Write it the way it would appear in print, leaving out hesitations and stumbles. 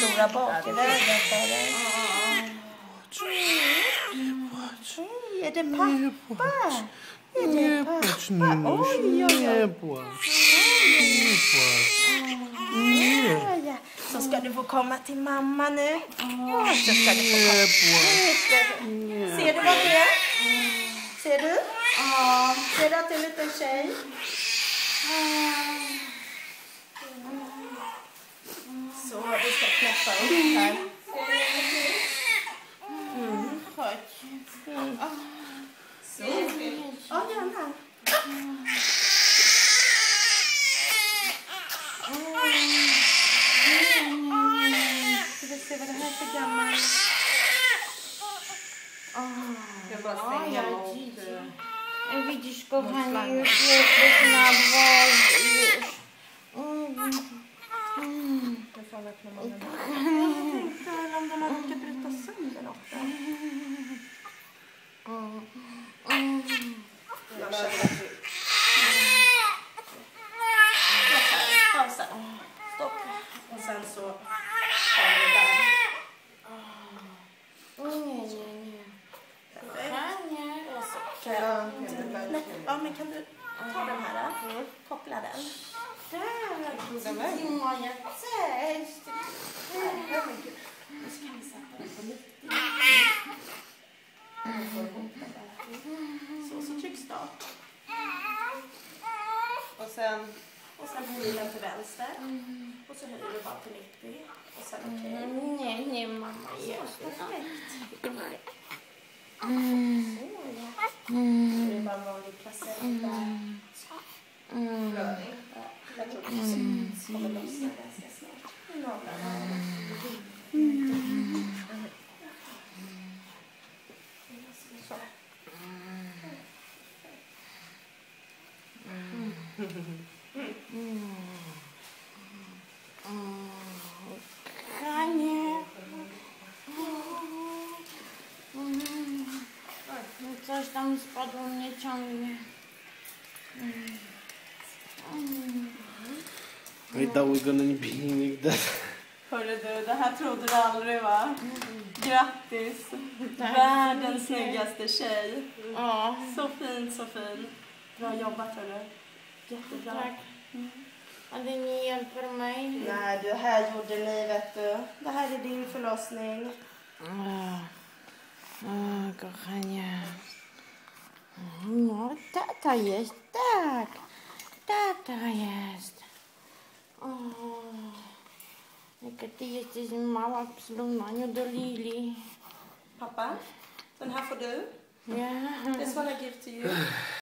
stora bakvägen för dig. Är det pappa? Är det pappa? Oj, oj, oj. Så ska du få komma till mamma nu. Så ska du få komma. Ser du vad det är? Ser du? Ser du att det är en liten tjej? Så, vi ska knäppa upp här. Så. Ja, gärna. Ska vi se vad det här är för gammal? Jag bara stänga mot... Widzisz, kochani, już jest na dworze. Jag får öppna munnen. Jag tänkte om de har råkat bryta sönder något. Jag känner. Pausa. Stopp. Och sen så har vi det där. Och så kan jag... Ja, men kan du ta den här då? Koppla den. Så tryck start. Och sen höjer den till vänster. Och så höjer du bara till 90. Och sen okej. Nej, mamma. Perfekt. Det är bara en vanlig placering där. Jag tror det kommer lossna ganska snart. Så. Coś tam spadło, mnie ciągnie. Idag är gonna be nigda. Hörru du, det här trodde du aldrig, va? Grattis! Världens snyggaste tjej. Ja. Så fin, så fin. Bra jobbat, hörru. Jättebra. Tack. Ja, ni hjälper mig. Nej, det här gjorde ni, vet du. Det här är din förlossning. Kochanie. No, tata jest, tak. Tata jest. Jaka ty jesteś mała w porównaniu do Lili. Pappa, den här får du. Ja. This one I give to you.